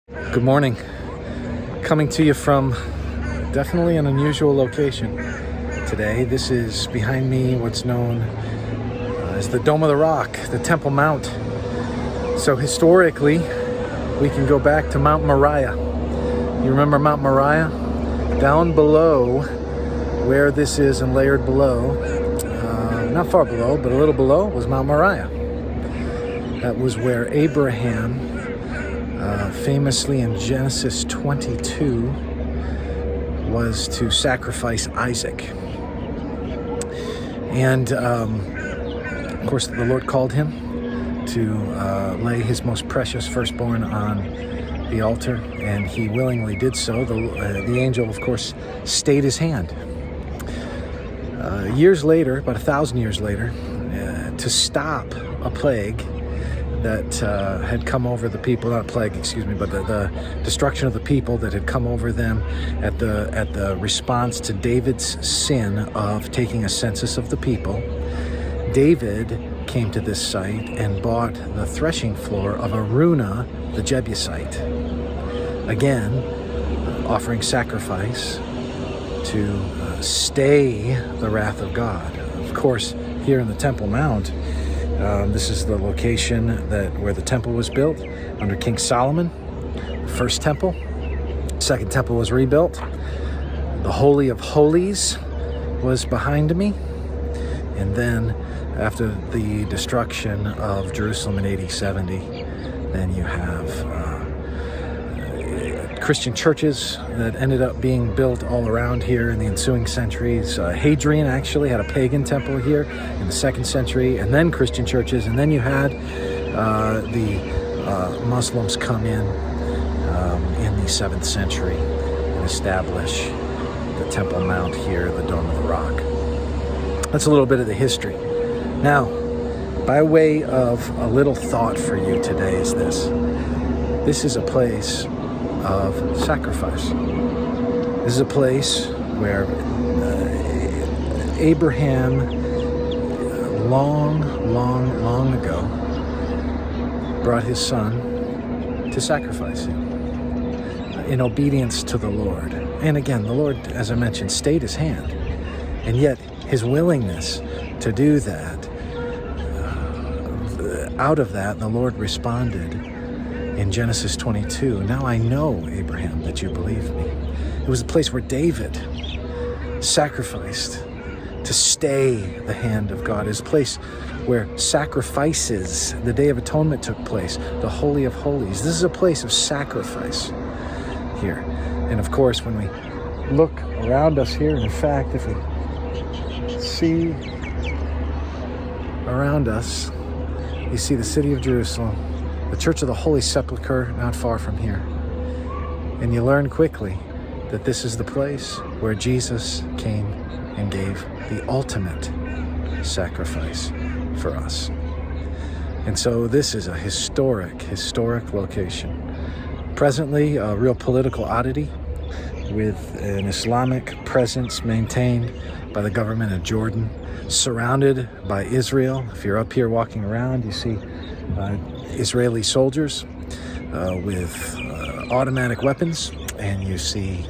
Good morning. Coming to you from definitely an unusual location today. This is behind me what's known as the Dome of the Rock, the Temple Mount. So historically, we can go back to Mount Moriah. You remember Mount Moriah? Down below where this is and layered below, not far below, but a little below, was Mount Moriah. That was where Abraham, famously in Genesis 22, was to sacrifice Isaac. And of course, the Lord called him to lay his most precious firstborn on the altar, and he willingly did so. The angel, of course, stayed his hand. Years later, about 1,000 years later, to stop a plague that had come over the people, not plague, excuse me, but the destruction of the people that had come over them at the response to David's sin of taking a census of the people. David came to this site and bought the threshing floor of Araunah the Jebusite, again offering sacrifice to stay the wrath of God. Of course, here in the Temple Mount, this is the location where the temple was built under King Solomon. First temple, second temple was rebuilt. The Holy of Holies was behind me. And then after the destruction of Jerusalem in AD 70, then you have Christian churches that ended up being built all around here in the ensuing centuries. Hadrian actually had a pagan temple here in the 2nd century, and then Christian churches, and then you had the Muslims come in the 7th century and establish the Temple Mount here, the Dome of the Rock. That's a little bit of the history. Now, by way of a little thought for you today is this. This is a place of sacrifice. This is a place where Abraham, long ago, brought his son to sacrifice him in obedience to the Lord. And again, the Lord, as I mentioned, stayed his hand. And yet, his willingness to do that, out of that, the Lord responded in Genesis 22, "Now I know, Abraham, that you believe me." It was a place where David sacrificed to stay the hand of God. It was a place where sacrifices, the Day of Atonement took place, the Holy of Holies. This is a place of sacrifice here. And of course, when we look around us here, and in fact, if we see around us, you see the city of Jerusalem, the Church of the Holy Sepulchre, not far from here. And you learn quickly that this is the place where Jesus came and gave the ultimate sacrifice for us. And so this is a historic location. Presently, a real political oddity with an Islamic presence maintained by the government of Jordan, surrounded by Israel. If you're up here walking around, you see Israeli soldiers with automatic weapons, and you see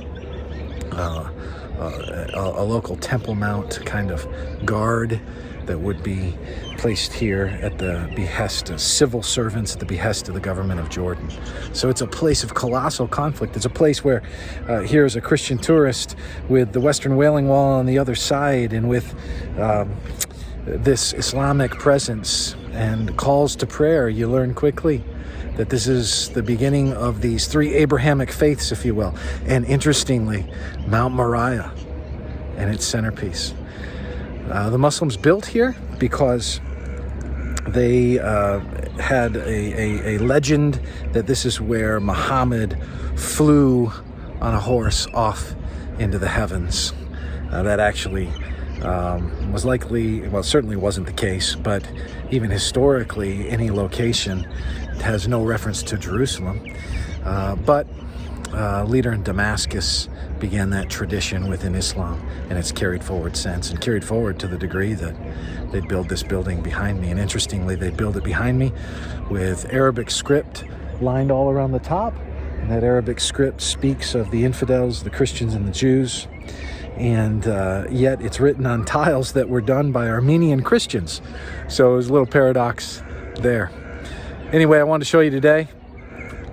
a local Temple Mount kind of guard that would be placed here at the behest of civil servants, at the behest of the government of Jordan. So it's a place of colossal conflict. It's a place where here's a Christian tourist with the Western Wailing Wall on the other side, and with this Islamic presence and calls to prayer. You learn quickly that this is the beginning of these three Abrahamic faiths, if you will. And interestingly, Mount Moriah and its centerpiece. The Muslims built here because they had a legend that this is where Muhammad flew on a horse off into the heavens. That actually was likely, well, certainly wasn't the case, but even historically, any location has no reference to Jerusalem. But a leader in Damascus began that tradition within Islam, and it's carried forward since, and carried forward to the degree that they'd build this building behind me. And interestingly, they'd build it behind me with Arabic script lined all around the top, And that Arabic script speaks of the infidels, the Christians, and the Jews. And yet it's written on tiles that were done by Armenian Christians. So there's a little paradox there. Anyway, I wanted to show you today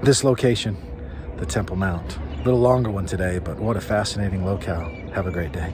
this location, the Temple Mount. A little longer one today, but what a fascinating locale. Have a great day.